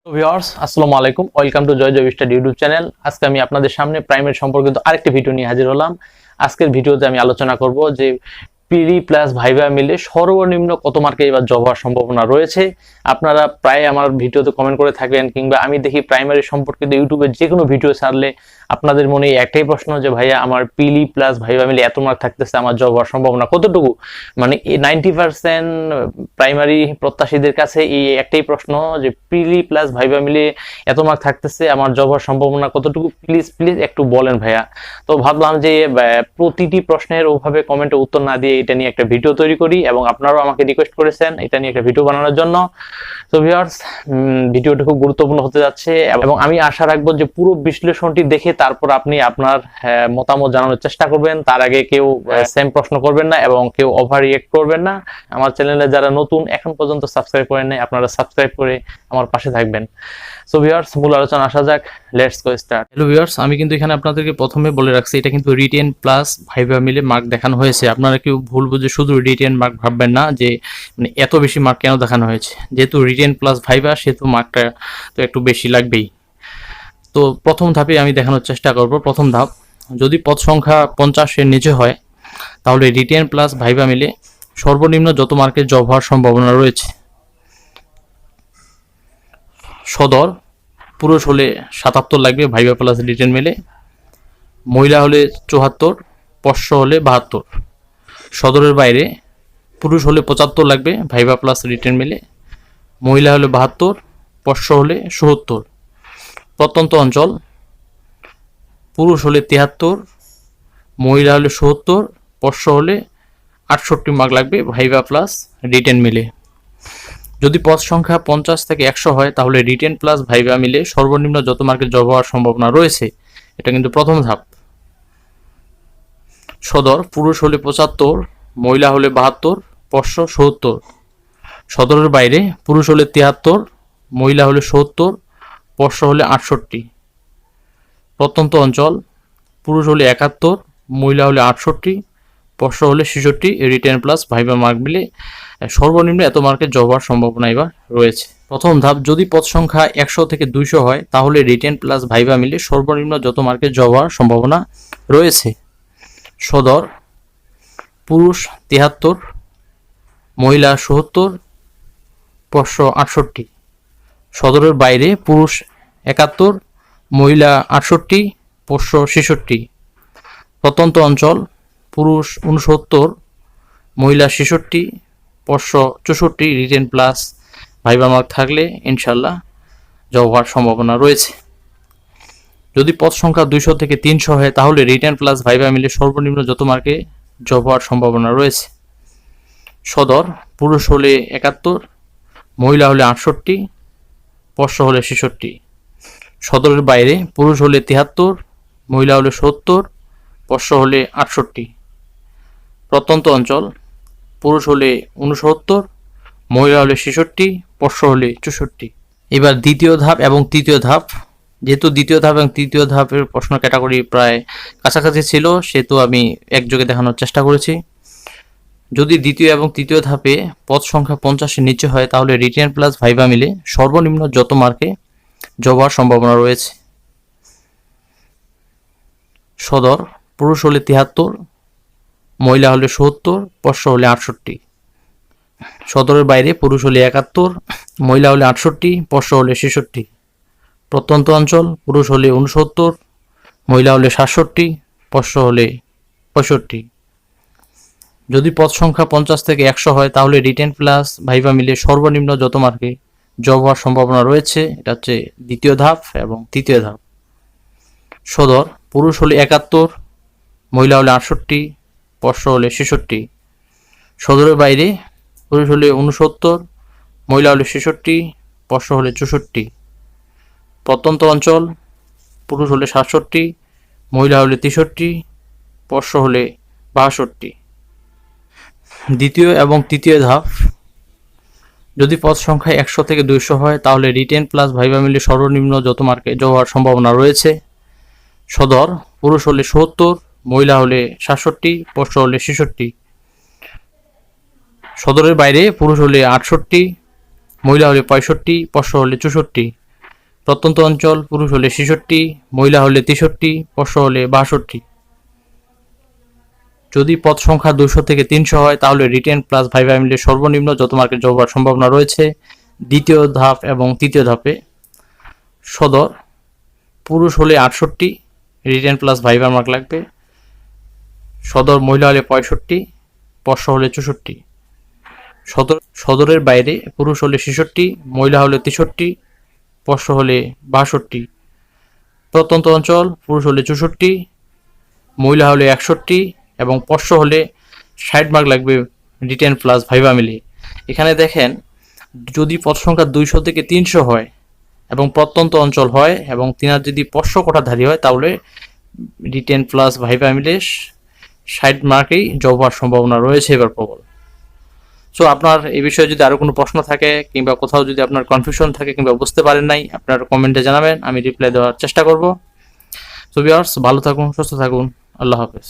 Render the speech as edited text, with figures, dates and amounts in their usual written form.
তো ভিউয়ার্স আসসালামু আলাইকুম, welcome to Joy Joy study YouTube channel. আজকে আমি আপনাদের সামনে প্রাইমারি সম্পর্কিত আরেকটি ভিডিও নিয়ে হাজির হলাম। আজকের ভিডিওতে আমি আলোচনা করব যে পিডি প্লাস ভাইভা মিলে সর্বনিম্ন কত মার্কে এবার জব হওয়ার সম্ভাবনা রয়েছে। আপনারা প্রায় আমার ভিডিওতে কমেন্ট করে থাকেন, কিংবা আমি দেখি প্রাইমারি সম্পর্কিত ইউটিউবে যে কোনো ভিডিও ছাড়লে আপনাদের মনে একটাই প্রশ্ন যে ভাইয়া আমার পিলি প্লাস ভাইভা মিলে এত মার্ক থাকতেছে, আমার জব হওয়ার সম্ভাবনা কতটুকু? মানে 90% প্রাইমারি প্রত্যাশীদের কাছে এই একটাই প্রশ্ন যে পিলি প্লাস ভাইভা মিলে এত মার্ক থাকতেছে, আমার জব হওয়ার সম্ভাবনা কতটুকু? প্লিজ প্লিজ একটু বলেন ভাইয়া। তো ভাবলাম যে প্রতিটি প্রশ্নের ওভাবে কমেন্টে উত্তর না দিয়ে এটা নিয়ে একটা ভিডিও তৈরি করি, এবং আপনারাও আমাকে রিকোয়েস্ট করেছেন এটা নিয়ে একটা ভিডিও বানানোর জন্য। তো ভিউয়ার্স, ভিডিওটা খুব গুরুত্বপূর্ণ হতে যাচ্ছে, এবং আমি আশা রাখবো যে পুরো বিশ্লেষণটি দেখে তারপর আপনি আপনার মতামত জানানোর চেষ্টা করবেন। তার আগে কেউ সেম প্রশ্ন করবেন না এবং কেউ ওভার রিয়েক্ট করবেন না। আমার চ্যানেলে যারা নতুন এখন পর্যন্ত সাবস্ক্রাইব করেন নাই, আপনারা সাবস্ক্রাইব করে আমার পাশে থাকবেন। সো ভিউয়ার্স, মূল আলোচনা আসা যাক। Let's go start. Hello viewers, আমি কিন্তু এখানে আপনাদেরকে প্রথমে বলে রাখছি এটা কিন্তু রিটেন প্লাস ভাইভা মিলে মার্ক দেখানো হয়েছে। আপনারা কেউ ভুল বুঝে শুধু রিটেন মার্ক ভাববেন না যে মানে এত বেশি মার্ক কেন দেখানো হয়েছে। যেহেতু রিটেন প্লাস ভাইভা, সেহেতু মার্কটা তো একটু বেশি লাগবেই। তো প্রথম ধাপে আমি দেখানোর চেষ্টা করব। প্রথম ধাপ, যদি পদ সংখ্যা 50-এর নিচে হয় তাহলে রিটেন প্লাস ভাইভা মিলে সর্বনিম্ন যত মার্কের জব হওয়ার সম্ভাবনা রয়েছে। সদর পুরুষ হলে 77 লাগবে ভাইভা প্লাস রিটেন মিলে, মহিলা হলে 74, পশ্চ হলে 72। সদরের বাইরে পুরুষ হলে 75 লাগবে ভাইভা প্লাস রিটেন মিলে, মহিলা হলে 72, পশ্চ হলে 77। প্রত্যন্ত অঞ্চল পুরুষ হলে 73, মহিলা হলে 70, পশ্চ হলে 68 মার্ক লাগবে ভাইভা প্লাস রিটেন মিলে। যদি পদ সংখ্যা 50 থেকে 100 হয় তাহলে রিটেন প্লাস ভাইভা মিলে সর্বনিম্ন যত মার্কের জব হওয়ার সম্ভাবনা রয়েছে। এটা কিন্তু প্রথম ধাপ। সদর পুরুষ হলে 75, মহিলা হলে 72, পশ্চ 70। সদরের বাইরে পুরুষ হলে 73, মহিলা হলে 70, পশ্চ হলে 68। প্রত্যন্ত অঞ্চল পুরুষ হলে 71, মহিলা হলে 68, পশ্চ হলে 66। রিটেন প্লাস ভাইভা মার্ক মিলে সর্বনিম্ন এত মার্কের জব হওয়ার সম্ভাবনা এবার রয়েছে। প্রথম ধাপ, যদি পদ সংখ্যা 100 থেকে 200 হয় তাহলে রিটেন প্লাস ভাইভা মিলে সর্বনিম্ন যত মার্কের জব হওয়ার সম্ভাবনা রয়েছে। সদর পুরুষ 73, মহিলা 77, পশ্চ 68। সদরের বাইরে পুরুষ 71, মহিলা 68, পশ্চ 66। প্রত্যন্ত অঞ্চল পুরুষ 69, মহিলা 66, পশ্চ 64। রিটেন প্লাস ভাইভা মার্ক থাকলে ইনশাল্লাহ জব হওয়ার সম্ভাবনা রয়েছে। যদি পদ সংখ্যা 200 থেকে 300 হয় তাহলে রিটেন প্লাস ভাইভা মিলে সর্বনিম্ন যত মার্কে জব হওয়ার সম্ভাবনা রয়েছে। সদর পুরুষ হলে 71, মহিলা হলে 68, পশ্চ হলে 66। সদরের বাইরে পুরুষ হলে 73, মহিলা হলে 70, পশ্চ হলে 68। প্রত্যন্ত অঞ্চল পুরুষ হলে 69, মহিলা হলে 66, পশ্চ হলে 64। এবার দ্বিতীয় ধাপ এবং তৃতীয় ধাপ। যেহেতু দ্বিতীয় ধাপ এবং তৃতীয় ধাপের প্রশ্ন ক্যাটাগরি প্রায় কাছাকাছি ছিল, সেহেতু আমি একযোগে দেখানোর চেষ্টা করেছি। যদি দ্বিতীয় এবং তৃতীয় ধাপে পদ সংখ্যা 50-এর নিচে হয় তাহলে রিটেন প্লাস ভাইভা মিলে সর্বনিম্ন যত মার্কে জব হওয়ার সম্ভাবনা রয়েছে। সদর পুরুষ হলে 73, মহিলা হলে 70, পশ্চ হলে 68। সদরের বাইরে পুরুষ হলে 71, মহিলা হলে 68, পশ্চ হলে 66। প্রত্যন্ত অঞ্চল পুরুষ হলে 69, মহিলা হলে 67, পশ্চ হলে 65। যদি পদ সংখ্যা 50 থেকে 100 হয় তাহলে রিটেন প্লাস ভাইভা মিলে সর্বনিম্ন যত মার্কে জব হওয়ার সম্ভাবনা রয়েছে। এটা হচ্ছে দ্বিতীয় ধাপ এবং তৃতীয় ধাপ। সদর পুরুষ হলে 71, মহিলা হলে 68, পশ্চ হলে 66। সদরের বাইরে পুরুষ হলে 69, মহিলা হলে 66, পশ্চ হলে 64। প্রত্যন্ত অঞ্চল পুরুষ হলে 67, মহিলা হলে 63, পশ্চ হলে 62। দ্বিতীয় এবং তৃতীয় ধাপ, যদি পদ সংখ্যা 100 থেকে 200 হয় তাহলে রিটেন প্লাস ভাইভা মিলে সর্বনিম্ন যত মার্কে জব হওয়ার সম্ভাবনা রয়েছে। সদর পুরুষ হলে 70, মহিলা হলে 67, পশ্চ হলে 66। সদরের বাইরে পুরুষ হলে 68, মহিলা হলে 65, পশ্চ হলে 64। প্রত্যন্ত অঞ্চল পুরুষ হলে 66, মহিলা হলে 63, পশ্চ হলে 62। যদি পদ সংখ্যা 200 থেকে 300 হয় তাহলে রিটেন প্লাস ভাইভা মিলে সর্বনিম্ন যত মার্কের জব হওয়ার সম্ভাবনা রয়েছে। দ্বিতীয় ধাপ এবং তৃতীয় ধাপে সদর পুরুষ হলে 68, রিটেন প্লাস ভাইভা মার্ক লাগবে। সদর মহিলা হলে 65, পশ্চ হলে 64। সদরের বাইরে পুরুষ হলে 66, মহিলা হলে 63, পশ্চ হলে 62। প্রত্যন্ত অঞ্চল পুরুষ হলে 64, মহিলা হলে 61 এবং পশ্চ হলে 60 মার্ক লাগবে রিটেন প্লাস ভাইভা মিলিয়ে। এখানে দেখেন, যদি পদ সংখ্যা 200 থেকে 300 হয় এবং প্রত্যন্ত অঞ্চল হয় এবং তিনার যদি পশ্চ কোটাধারী হয় তাহলে রিটেন প্লাস ভাইভা মিলে 60 মার্কেই জব হওয়ার সম্ভাবনা রয়েছে এবার প্রবল। সো আপনার এই বিষয়ে যদি আরও কোনো প্রশ্ন থাকে কিংবা কোথাও যদি আপনার কনফিউশন থাকে কিংবা বুঝতে পারেন নাই, আপনার কমেন্টে জানাবেন, আমি রিপ্লাই দেওয়ার চেষ্টা করব। সো ভিউয়ার্স, ভালো থাকুন, সুস্থ থাকুন, আল্লাহ হাফেজ।